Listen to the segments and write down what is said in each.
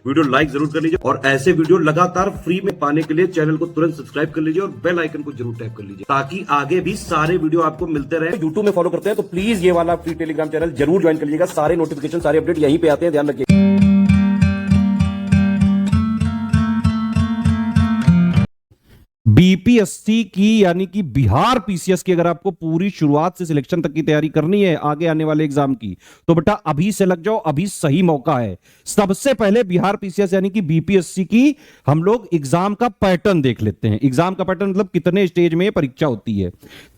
Video like जरूर कर लीजिए और ऐसे वीडियो लगातार फ्री में पाने के लिए चैनल को तुरंत सब्सक्राइब कर लीजिए और बेल आइकन को जरूर टैप कर लीजिए ताकि आगे भी सारे वीडियो आपको मिलते रहे। यूट्यूब में फॉलो करते हैं तो प्लीज ये वाला फ्री टेलीग्राम चैनल जरूर ज्वाइन कर लीजिएगा। सारे नोटिफिकेशन सारे अपडेट यहीं पे आते हैं, ध्यान रखिए। बीपीएससी की यानी कि बिहार पीसीएस की अगर आपको पूरी शुरुआत से सिलेक्शन तक की तैयारी करनी है आगे आने वाले एग्जाम की, तो बेटा अभी से लग जाओ, अभी सही मौका है। सबसे पहले बिहार पीसीएस यानी कि बीपीएससी की हम लोग एग्जाम का पैटर्न देख लेते हैं। एग्जाम का पैटर्न मतलब कितने स्टेज में परीक्षा होती है।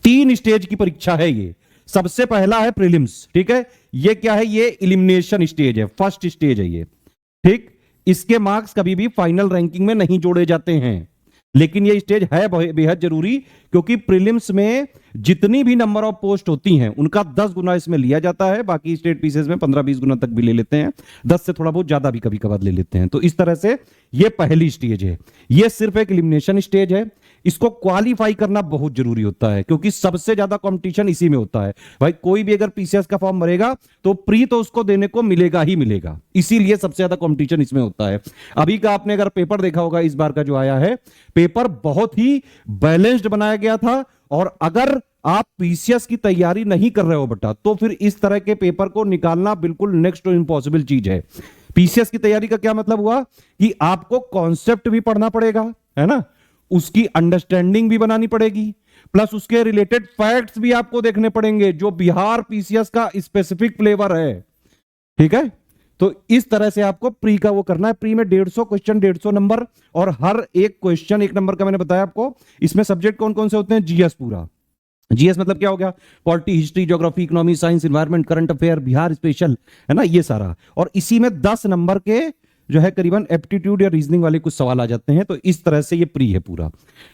3 स्टेज की परीक्षा है ये। सबसे पहला है प्रीलिम्स, ठीक है। ये क्या है? ये एलिमिनेशन स्टेज है, फर्स्ट स्टेज है ये, ठीक। इसके मार्क्स कभी भी फाइनल रैंकिंग में नहीं जोड़े जाते हैं, लेकिन ये स्टेज है बेहद जरूरी, क्योंकि प्रीलिम्स में जितनी भी नंबर ऑफ पोस्ट होती हैं उनका 10 गुना इसमें लिया जाता है। बाकी स्टेट पीसेस में 15-20 गुना तक भी ले लेते हैं, 10 से थोड़ा बहुत ज्यादा भी कभी कभार ले लेते हैं। तो इस तरह से ये पहली स्टेज है। ये सिर्फ एक एलिमिनेशन स्टेज है। इसको क्वालिफाई करना बहुत जरूरी होता है, क्योंकि सबसे ज्यादा कंपटीशन इसी में होता है। भाई कोई भी अगर पीसीएस का फॉर्म भरेगा तो प्री तो उसको देने को मिलेगा ही मिलेगा, इसीलिए सबसे ज्यादा कंपटीशन इसमें होता है। अभी का आपने अगर पेपर देखा होगा, इस बार का जो आया है पेपर बहुत ही बैलेंस्ड बनाया गया था। और अगर आप पीसीएस की तैयारी नहीं कर रहे हो बेटा, तो फिर इस तरह के पेपर को निकालना बिल्कुल नेक्स्ट टू इम्पॉसिबल चीज है। पीसीएस की तैयारी का क्या मतलब हुआ कि आपको कॉन्सेप्ट भी पढ़ना पड़ेगा, है ना, उसकी अंडरस्टैंडिंग भी बनानी पड़ेगी, प्लस उसके रिलेटेड फैक्ट्स भी आपको देखने पड़ेंगे जो बिहार पीसीएस का स्पेसिफिक फ्लेवर है, ठीक है। तो इस तरह से आपको प्री का वो करना है। प्री में 150 क्वेश्चन, 150 नंबर, और हर एक क्वेश्चन 1 नंबर का। मैंने बताया आपको इसमें सब्जेक्ट कौन कौन से होते हैं। जीएस पूरा, जीएस मतलब क्या हो गया? Polity, history, geography, economy, science, environment, current affair, Bihar special, है ना, ये सारा। और इसी में 10 नंबर के जो है करीबन एप्टीट्यूड या रीजनिंग वाले कुछ सवाल आ जाते हैं। तो इस तरह से ये प्री है पूरा,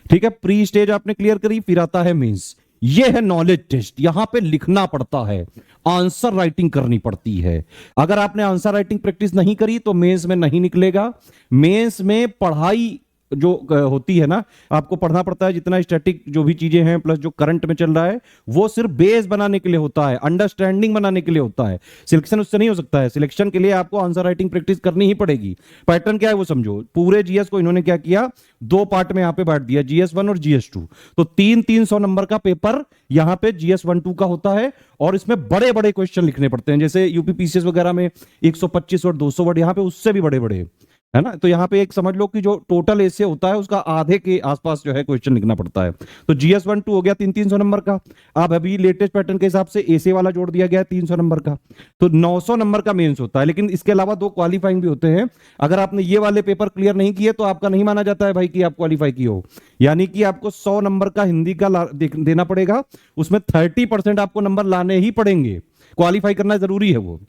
ठीक है। प्री स्टेज आपने क्लियर करी, फिर आता है मेंस। ये है नॉलेज टेस्ट। यहां पे लिखना पड़ता है, आंसर राइटिंग करनी पड़ती है। अगर आपने आंसर राइटिंग प्रैक्टिस नहीं करी तो मेंस में नहीं निकलेगा। मेंस में पढ़ाई जो होती है ना, आपको पढ़ना पड़ता है जितना स्टैटिक जो भी चीजें हैं, प्लस जो करंट में चल रहा है, वो सिर्फ बेस बनाने के लिए होता है, अंडरस्टैंडिंग बनाने के लिए होता है। सिलेक्शन उससे नहीं हो सकता है। सिलेक्शन के लिए आपको आंसर राइटिंग प्रैक्टिस करनी ही पड़ेगी। पैटर्न क्या है वो समझो। पूरे जीएस को इन्होंने क्या किया, 2 पार्ट में यहां पे बांट दिया, जीएस 1 और जीएस 2। तो 300 नंबर का पेपर यहां पे जीएस 1-2 का होता है, और इसमें बड़े बड़े क्वेश्चन लिखने पड़ते हैं। जैसे यूपी पीसीएस वगैरह में 125 और 200 वर्ड, यहां पे उससे भी बड़े बड़े, है ना। तो यहां पे एक समझ लो कि जो टोटल ऐसे होता है उसका आधे के आसपास जो है क्वेश्चन लिखना पड़ता है। तो जीएस 1-2 हो गया 300 नंबर का। अब अभी लेटेस्ट पैटर्न के हिसाब से ऐसे वाला जोड़ दिया गया है 300 नंबर का। तो 900 नंबर का मेंस होता है, लेकिन इसके अलावा 2 क्वालिफाइंग भी होते हैं। अगर आपने ये वाले पेपर क्लियर नहीं किए तो आपका नहीं माना जाता है भाई कि आप क्वालिफाई किए हो। यानी कि आपको 100 नंबर का हिंदी का देना पड़ेगा, उसमें 30% आपको नंबर लाने ही पड़ेंगे। क्वालिफाई करना जरूरी है, वो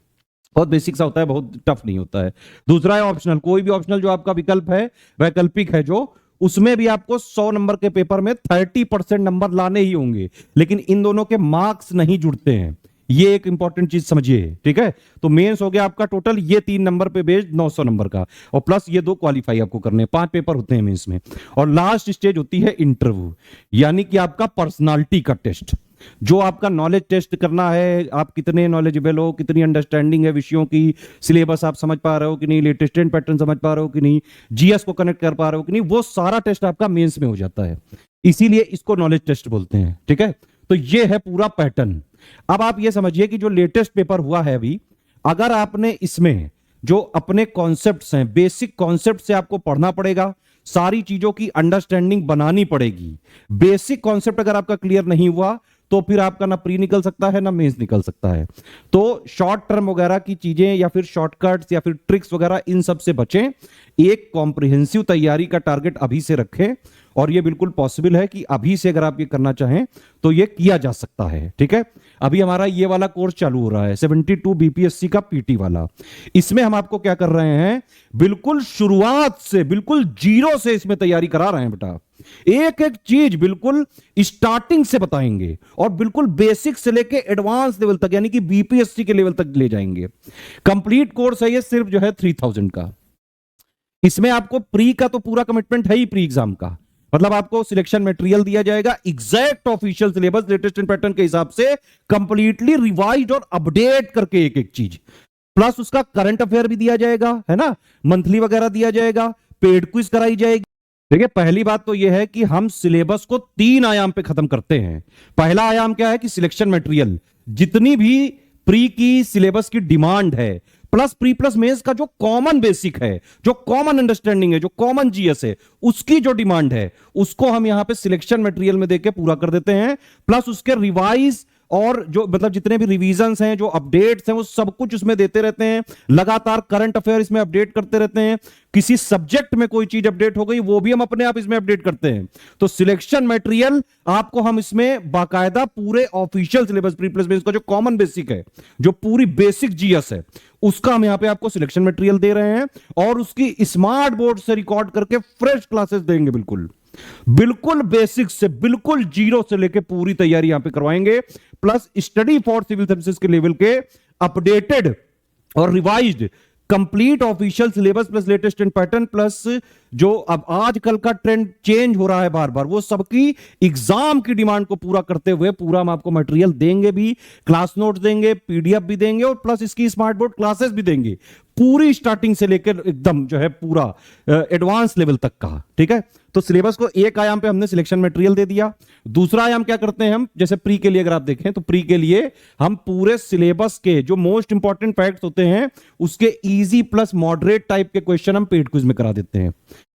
बहुत बेसिक सा होता है, बहुत टफ नहीं होता है। दूसरा है ऑप्शनल। कोई भी ऑप्शनल जो आपका विकल्प है, वैकल्पिक है जो, उसमें भी आपको 100 नंबर के पेपर में 30% नंबर लाने ही होंगे, लेकिन इन दोनों के मार्क्स नहीं जुड़ते हैं। ये एक इंपॉर्टेंट चीज समझिए, ठीक है। तो मेंस हो गया आपका टोटल ये 3 नंबर पे बेस्ड 900 नंबर का, और प्लस ये 2 क्वालिफाई आपको करने हैं। 5 पेपर होते हैं मेंस में। और लास्ट स्टेज होती है इंटरव्यू, यानी कि आपका पर्सनालिटी का टेस्ट, जो आपका नॉलेज टेस्ट करना है। आप कितने नॉलेजेबल हो, कितनी अंडरस्टैंडिंग है विषयों की, सिलेबस आप समझ पा रहे हो कि नहीं, लेटेस्ट पैटर्न समझ पा रहे हो कि नहीं, जीएस को कनेक्ट कर पा रहे हो कि नहीं, वो सारा टेस्ट आपका मेंस में हो जाता है। इसीलिए इसको नॉलेज टेस्ट बोलते हैं, ठीक है। तो ये है पूरा पैटर्न। अब आप ये समझिए कि जो लेटेस्ट पेपर हुआ है अभी, अगर आपने इसमें जो अपने कॉन्सेप्ट्स हैं, बेसिक कॉन्सेप्ट से आपको पढ़ना पड़ेगा, सारी चीजों की अंडरस्टैंडिंग बनानी पड़ेगी। बेसिक कॉन्सेप्ट अगर आपका क्लियर नहीं हुआ तो फिर आपका ना प्री निकल सकता है ना मेंस निकल सकता है। तो शॉर्ट टर्म वगैरह की चीजें या फिर शॉर्टकट्स या फिर ट्रिक्स वगैरह, इन सब से बचें। एक कॉम्प्रिहेंसिव तैयारी का टारगेट अभी से रखें, और ये बिल्कुल पॉसिबल है कि अभी से अगर आप ये करना चाहें तो ये किया जा सकता है, ठीक है। अभी हमारा ये वाला कोर्स चालू हो रहा है 72 बीपीएससी का पीटी वाला। इसमें हम आपको क्या कर रहे हैं, बिल्कुल शुरुआत से, बिल्कुल जीरो से इसमें तैयारी करा रहे हैं बेटा। एक एक चीज बिल्कुल स्टार्टिंग से बताएंगे, और बिल्कुल बेसिक से लेके एडवांस लेवल तक, यानी कि बीपीएससी के लेवल तक ले जाएंगे। कंप्लीट कोर्स है ये, सिर्फ जो है 3000 का। इसमें आपको प्री का तो पूरा कमिटमेंट है ही, प्री एग्जाम का मतलब आपको सिलेक्शन मटेरियल दिया जाएगा, exact official syllabus latest pattern के हिसाब से कंप्लीटली रिवाइज्ड और अपडेट करके एक एक चीज। प्लस उसका करंट अफेयर भी दिया जाएगा, है ना, मंथली वगैरह दिया जाएगा, पेड क्विज कराई जाएगी। देखिए, पहली बात तो यह है कि हम सिलेबस को 3 आयाम पे खत्म करते हैं। पहला आयाम क्या है कि सिलेक्शन मटेरियल, जितनी भी प्री की सिलेबस की डिमांड है, प्लस प्री प्लस मेंस का जो कॉमन बेसिक है, जो कॉमन अंडरस्टैंडिंग है, जो कॉमन जीएस है, उसकी जो डिमांड है, उसको हम यहां पे सिलेक्शन मटेरियल में देके पूरा कर देते हैं। प्लस उसके रिवाइज और जो मतलब जितने भी रिवीजन्स हैं, जो अपडेट्स हैं, वो सब कुछ उसमें देते रहते हैं। लगातार करंट अफेयर इसमें अपडेट करते रहते हैं। किसी सब्जेक्ट में कोई चीज अपडेट हो गई, वो भी हम अपने आप इसमें अपडेट करते हैं। तो सिलेक्शन मटेरियल आपको हम इसमें बाकायदा पूरे official syllabus pre plus mains का जो कॉमन बेसिक है, जो पूरी बेसिक जीएस है, उसका हम यहां पे आपको सिलेक्शन मटेरियल दे रहे हैं और उसकी स्मार्ट बोर्ड से रिकॉर्ड करके फ्रेश क्लासेस देंगे। बिल्कुल बिल्कुल बेसिक से, बिल्कुल जीरो से लेके पूरी तैयारी यहां पे करवाएंगे। Plus study for civil services के लेवल के अपडेटेड और revised complete official syllabus plus latest trend pattern, plus जो अब आजकल का ट्रेंड चेंज हो रहा है बार बार, वो सबकी एग्जाम की डिमांड को पूरा करते हुए पूरा हम आपको मटेरियल देंगे भी, क्लास नोट्स देंगे, पीडीएफ भी देंगे और प्लस इसकी स्मार्ट बोर्ड क्लासेस भी देंगे, पूरी स्टार्टिंग से लेकर एकदम जो है पूरा एडवांस लेवल तक का। ठीक है, तो सिलेबस को एक आयाम पे हमने सिलेक्शन मटेरियल दे दिया। दूसरा आयाम क्या करते हैं हम, जैसे प्री के लिए अगर आप देखें तो प्री के लिए हम पूरे सिलेबस के जो मोस्ट इंपॉर्टेंट फैक्ट्स होते हैं, उसके इजी प्लस मॉडरेट टाइप के क्वेश्चन हम पेड क्विज में करा देते हैं।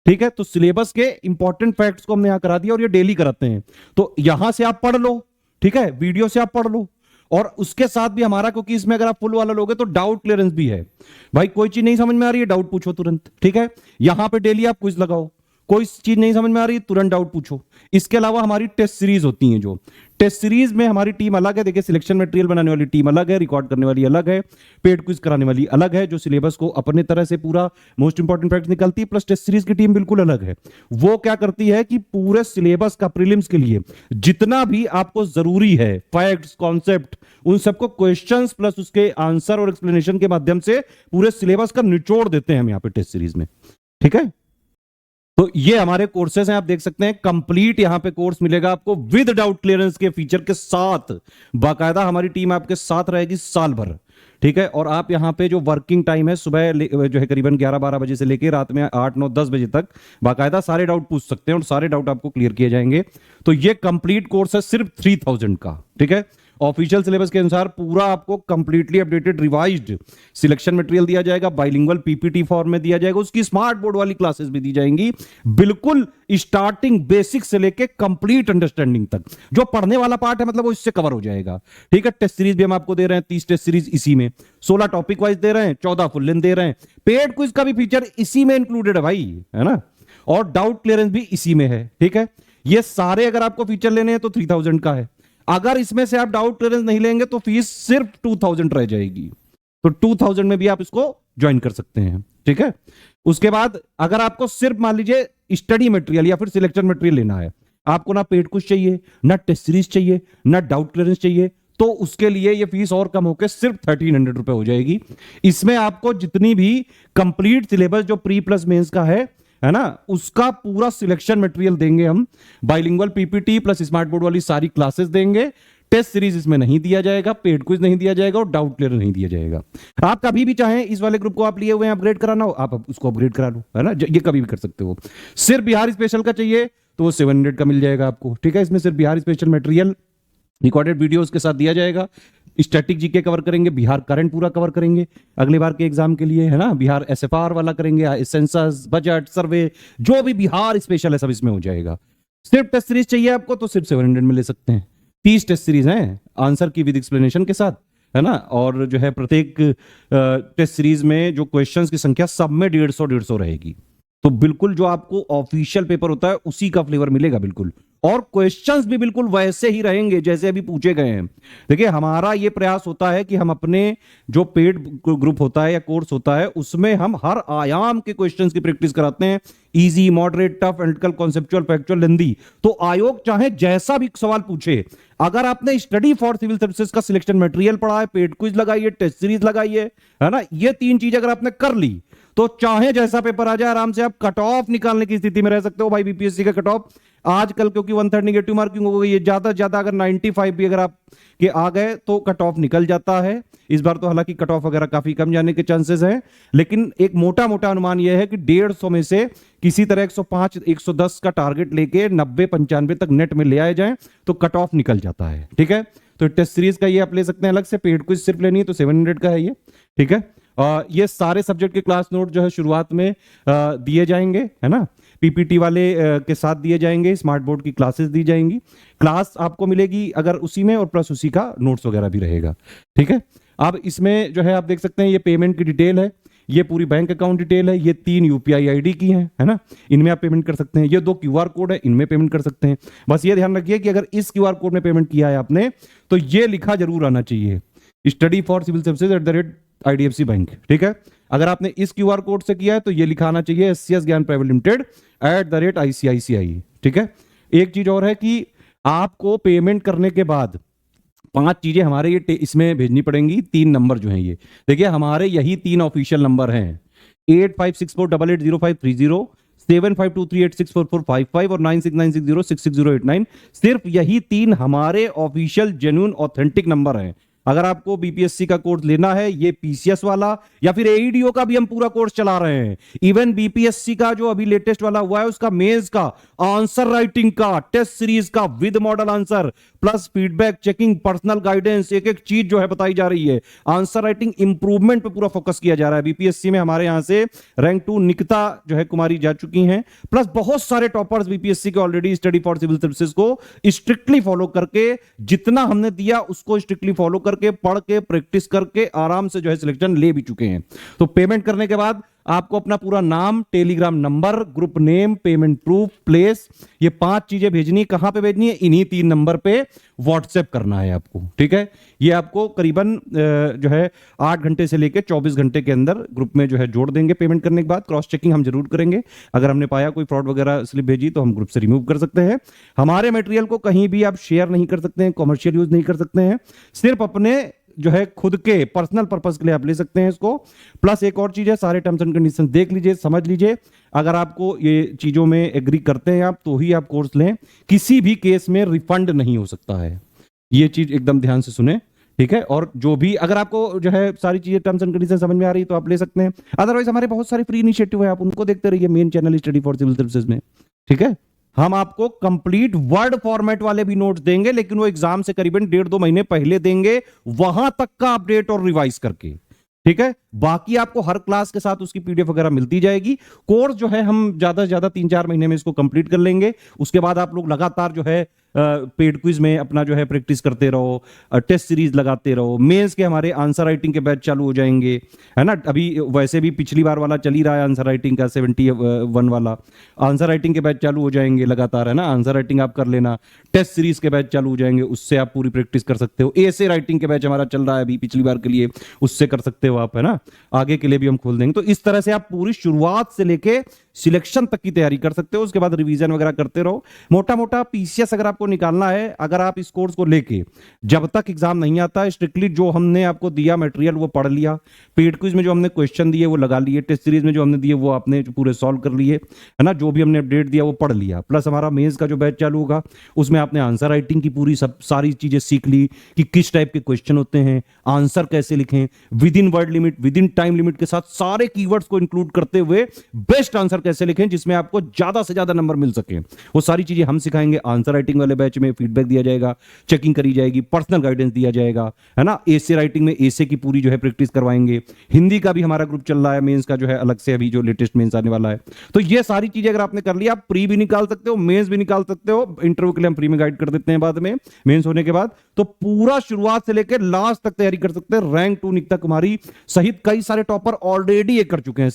ठीक है, तो सिलेबस के इंपॉर्टेंट फैक्ट्स को हमने यहां करा दिया और ये डेली कराते हैं। तो यहां से आप पढ़ लो, ठीक है, वीडियो से आप पढ़ लो, और उसके साथ भी हमारा, क्योंकि इसमें अगर आप फुल वाला लोगे तो डाउट क्लियरेंस भी है। भाई कोई चीज नहीं समझ में आ रही है, डाउट पूछो तुरंत। ठीक है, यहां पे डेली आप क्विज लगाओ, कोई चीज नहीं समझ में आ रही तुरंत डाउट पूछो। इसके अलावा हमारी टेस्ट सीरीज होती हैं, जो टेस्ट सीरीज में हमारी टीम अलग है। देखिए, सिलेक्शन मटेरियल बनाने वाली टीम अलग है, रिकॉर्ड करने वाली अलग है, पेड क्विज कराने वाली अलग है, जो सिलेबस को अपने तरह से पूरा मोस्ट इंपॉर्टेंट फैक्ट्स निकलती है। प्लस टेस्ट सीरीज की टीम बिल्कुल अलग है। वो क्या करती है कि पूरे सिलेबस का प्रीलिम्स के लिए जितना भी आपको जरूरी है फैक्ट्स, कॉन्सेप्ट, उन सबको क्वेश्चंस प्लस उसके आंसर और एक्सप्लेनेशन के माध्यम से पूरे सिलेबस का निचोड़ देते हैं हम यहां पे टेस्ट सीरीज में। ठीक है, तो ये हमारे कोर्सेज हैं, आप देख सकते हैं। कंप्लीट यहां पे कोर्स मिलेगा आपको विद डाउट क्लियरेंस के फीचर के साथ। बाकायदा हमारी टीम आपके साथ रहेगी साल भर। ठीक है, और आप यहां पे जो वर्किंग टाइम है, सुबह जो है करीबन 11-12 बजे से लेकर रात में 8-9-10 बजे तक बाकायदा सारे डाउट पूछ सकते हैं और सारे डाउट आपको क्लियर किए जाएंगे। तो ये कंप्लीट कोर्स है सिर्फ 3000 का। ठीक है, ऑफिशियल सिलेबस के अनुसार पूरा आपको completely updated revised selection material दिया जाएगा, बाइलिंगुअल पीपीटी फॉर्म में दिया जाएगा, उसकी स्मार्ट बोर्ड वाली क्लासेस भी दी जाएंगी, बिल्कुल स्टार्टिंग बेसिक से लेके कंप्लीट अंडरस्टैंडिंग तक। जो पढ़ने वाला पार्ट है मतलब वो इससे कवर हो जाएगा। ठीक है, टेस्ट सीरीज भी हम आपको दे रहे हैं, 30 टेस्ट सीरीज इसी में, 16 टॉपिक वाइज दे रहे हैं, 14 फुल लेंथ दे रहे हैं, पेड क्विज का भी फीचर इसी में इंक्लूडेड है भाई, है ना, और डाउट क्लियरेंस भी इसी में है। ठीक है, ये सारे अगर आपको फीचर लेने हैं तो 3000 का है। अगर इसमें से आप डाउट क्लियरेंस नहीं लेंगे तो फीस सिर्फ 2000 रह जाएगी। तो 2000 में भी आप इसको ज्वाइन कर सकते हैं। ठीक है, उसके बाद अगर आपको सिर्फ मान लीजिए स्टडी मटेरियल या फिर सिलेक्शन मटेरियल लेना है, आपको ना पेड कुछ चाहिए, ना टेस्ट सीरीज चाहिए, ना डाउट क्लियरेंस चाहिए, तो उसके लिए ये फीस और कम होकर सिर्फ 1300 रुपए हो जाएगी। इसमें आपको जितनी भी कंप्लीट सिलेबस जो प्री प्लस मेंस का है ना, उसका पूरा सिलेक्शन मटेरियल देंगे हम, bilingual PPT plus smart board वाली सारी क्लासेस देंगे। टेस्ट सीरीज इसमें नहीं दिया जाएगा, पेड क्विज नहीं दिया जाएगा और डाउट क्लियर नहीं दिया जाएगा। आप कभी भी चाहें, इस वाले ग्रुप को आप लिए हुए हैं, अपग्रेड कराना हो आप उसको अपग्रेड करा लो, है ना, ये कभी भी कर सकते हो। सिर्फ बिहार स्पेशल का चाहिए तो वो 700 का मिल जाएगा आपको। ठीक है, इसमें सिर्फ Bihar special material recorded videos के साथ दिया जाएगा। स्टैटिक जीके कवर करेंगे, बिहार करंट पूरा कवर करेंगे अगले बार के एग्जाम के लिए, है ना, बिहार एसएफआर वाला करेंगे, सेंसस, बजट, सर्वे, जो भी बिहार स्पेशल है सब इसमें हो जाएगा। सिर्फ टेस्ट सीरीज चाहिए आपको तो सिर्फ 700 में ले सकते हैं। 30 टेस्ट सीरीज हैं आंसर की विद एक्सप्लेनेशन के साथ, है ना, और जो है प्रत्येक टेस्ट सीरीज में जो क्वेश्चंस की संख्या सब में 150 रहेगी। तो बिल्कुल जो आपको ऑफिशियल पेपर होता है उसी का फ्लेवर मिलेगा बिल्कुल, और क्वेश्चंस भी बिल्कुल वैसे ही रहेंगे जैसे अभी पूछे गए हैं। देखिए, हमारा ये प्रयास होता है कि हम अपने जो पेड ग्रुप होता है या कोर्स होता है उसमें हम हर आयाम के क्वेश्चंस की प्रैक्टिस कराते हैं, easy, moderate, tough, analytical, conceptual, factual, lengthy. तो आयोग चाहे जैसा भी सवाल पूछे, अगर आपने स्टडी फॉर सिविल सर्विसेज का सिलेक्शन मटेरियल पढ़ा है, पेड क्विज लगाइए, टेस्ट सीरीज लगाइए, है ना, ये 3 चीज अगर आपने कर ली तो चाहे जैसा पेपर आ जाए आराम से आप कट ऑफ निकालने की स्थिति में रह सकते हो भाई। बीपीएससी का कट ऑफ आजकल क्योंकि 1/3 नेगेटिव मार्किंग हो गई है, ज्यादा से ज्यादा अगर 95 भी अगर आप के आ गए तो कट ऑफ निकल जाता है। इस बार तो हालांकि कट ऑफ वगैरह काफी कम जाने के चांसेस हैं, लेकिन एक मोटा मोटा अनुमान यह है कि 150 में से किसी तरह 105 110 का टारगेट लेके 90-95 तक नेट में ले आए जाएं तो कट ऑफ निकल जाता है। ठीक है, तो टेस्ट सीरीज का ये आप ले सकते हैं अलग से, पेड क्विज सिर्फ लेनी है तो 700 का है ये। ठीक है, ये सारे सब्जेक्ट के क्लास नोट जो है शुरुआत में दिए जाएंगे, है ना, पीपीटी वाले के साथ दिए जाएंगे, स्मार्ट बोर्ड की क्लासेस दी जाएंगी, क्लास आपको मिलेगी अगर उसी में, और प्लस उसी का नोट्स वगैरह भी रहेगा। ठीक है, अब इसमें जो है आप देख सकते हैं ये पेमेंट की डिटेल है, ये पूरी बैंक अकाउंट डिटेल है, ये 3 यूपीआई आईडी की है ना, इनमें आप पेमेंट कर सकते हैं, ये 2 क्यूआर कोड है, इनमें पेमेंट कर सकते हैं। बस ये ध्यान रखिए कि अगर इस क्यूआर कोड में पेमेंट किया है आपने तो ये लिखा जरूर आना चाहिए, study for civil services @IDFC bank. ठीक है, अगर आपने इस क्यूआर कोड से किया है तो ये लिखा आना चाहिए SCS ज्ञान प्राइवेट लिमिटेड @ICICI। ठीक है, एक चीज और है कि आपको पेमेंट करने के बाद 5 चीजें हमारे ये इसमें भेजनी पड़ेंगी। 3 नंबर जो हैं ये देखिए, हमारे यही 3 ऑफिशियल नंबर हैं, 8564880530, 7523864455 और 9696066089। सिर्फ यही 3 हमारे ऑफिशियल जेन्युइन ऑथेंटिक नंबर हैं। अगर आपको बीपीएससी का कोर्स लेना है, ये पीसीएस वाला या फिर एईडीओ का भी हम पूरा कोर्स चला रहे हैं, इवन बीपीएससी का जो अभी लेटेस्ट वाला हुआ है उसका मेंस का आंसर राइटिंग का टेस्ट सीरीज का with model answer plus feedback checking personal guidance, एक एक चीज जो है बताई जा रही है। आंसर राइटिंग इंप्रूवमेंट पे पूरा फोकस किया जा रहा है। बीपीएससी में हमारे यहां से रैंक 2 निकिता जो है कुमारी जा चुकी हैं, प्लस बहुत सारे टॉपर्स बीपीएससी के already study for civil services को स्ट्रिक्टली फॉलो करके, जितना हमने दिया उसको स्ट्रिक्टली फॉलो करके, पढ़ के, प्रैक्टिस करके आराम से जो है सिलेक्शन ले भी चुके हैं। तो पेमेंट करने के बाद आपको अपना पूरा नाम, Telegram number, group name, payment proof, place, ये 5 चीजें भेजनी। कहां पे भेजनी है? इन्हीं 3 नंबर पे व्हाट्सएप करना है आपको। ठीक है, ये आपको करीबन जो है 8 घंटे से लेकर 24 घंटे के अंदर ग्रुप में जो है जोड़ देंगे। पेमेंट करने के बाद क्रॉस चेकिंग हम जरूर करेंगे, अगर हमने पाया कोई फ्रॉड वगैरह स्लिप भेजी तो हम ग्रुप से रिमूव कर सकते हैं। हमारे मटेरियल को कहीं भी आप शेयर नहीं कर सकते हैं, कॉमर्शियल यूज नहीं कर सकते हैं, सिर्फ अपने जो है खुद के पर्सनल पर्पस के लिए आप ले सकते हैं इसको। प्लस एक और चीज है, सारे टर्म्स एंड कंडीशन देख लीजिए, समझ लीजिए। अगर आपको ये चीजों में एग्री करते हैं आप तो ही आप कोर्स लें, किसी भी केस में रिफंड नहीं हो सकता है, ये चीज एकदम ध्यान से सुने। ठीक है, और जो भी अगर आपको जो है सारी चीजें टर्म्स एंड कंडीशन समझ में आ रही तो आप ले सकते हैं, अदरवाइज हमारे बहुत सारे फ्री इनिशिएटिव है, आप उनको देखते रहिए main channel study for civil services में। ठीक है, हम आपको कंप्लीट वर्ड फॉर्मेट वाले भी नोट्स देंगे, लेकिन वो एग्जाम से करीबन 1.5-2 महीने पहले देंगे, वहां तक का अपडेट और रिवाइज करके। ठीक है, बाकी आपको हर क्लास के साथ उसकी पीडीएफ वगैरह मिलती जाएगी। कोर्स जो है हम ज्यादा से ज्यादा 3-4 महीने में इसको कंप्लीट कर लेंगे। उसके बाद आप लोग लगातार जो है पेड क्विज में अपना जो है प्रैक्टिस करते रहो, टेस्ट सीरीज लगाते रहो, मेंस के हमारे आंसर राइटिंग के बैच चालू हो जाएंगे, है ना। अभी वैसे भी पिछली बार वाला चल ही रहा है आंसर राइटिंग का 71 वाला, आंसर राइटिंग के बैच चालू हो जाएंगे लगातार, है ना। आंसर राइटिंग आप कर लेना, टेस्ट सीरीज के बैच चालू हो जाएंगे, उससे आप पूरी प्रैक्टिस कर सकते हो। एसे राइटिंग के बैच हमारा चल रहा है अभी पिछली बार के लिए, उससे कर सकते हो आप, है ना। आगे के लिए भी हम खोल देंगे। तो इस तरह से आप पूरी शुरुआत से लेके सिलेक्शन तक की तैयारी कर सकते हो। उसके बाद रिवीजन वगैरह करते रहो। मोटा मोटा पीसीएस अगर आपको निकालना है, अगर आप इस कोर्स को लेके जब तक एग्जाम नहीं आता, स्ट्रिक्टली जो हमने आपको दिया मटेरियल वो पढ़ लिया, पेड क्विज में जो हमने क्वेश्चन दिए वो लगा लिए, टेस्ट सीरीज में जो हमने दिए वो आपने पूरे सॉल्व कर लिए, है ना। जो भी हमने अपडेट दिया वो पढ़ लिया, प्लस हमारा मेंस का जो बैच चालू होगा उसमें आपने आंसर राइटिंग की पूरी सारी चीजें सीख ली कि किस टाइप के क्वेश्चन होते हैं, आंसर कैसे लिखें, with in word limit, with in time limit के साथ सारे कीवर्ड्स को इंक्लूड करते हुए बेस्ट आंसर कैसे लिखें जिसमें आपको ज्यादा से ज्यादा नंबर मिल सके, वो सारी चीजें हम सिखाएंगे। आंसर राइटिंग वाले बैच में फीडबैक दिया जाएगा, चेकिंग करी जाएगी, पर्सनल गाइडेंस दिया जाएगा, है ना। एसे राइटिंग में एसे की पूरी जो है प्रैक्टिस करवाएंगे। हिंदी का भी हमारा ग्रुप चल रहा है, मेंस का जो है अलग से अभी जो लेटेस्ट मेंस आने वाला है। तो ये सारी चीजें अगर आपने कर लिया, आप प्री भी निकाल सकते हो, मेंस भी निकाल सकते हो। इंटरव्यू के लिए हम फ्री में गाइड कर देते हैं बाद में, मेंस होने के बाद। तो पूरा शुरुआत से लेकर लास्ट तक तैयारी कर सकते हैं। रैंक 2 निकिता कुमारी सहित कई सारे टॉपर ऑलरेडी ये कर चुके हैं।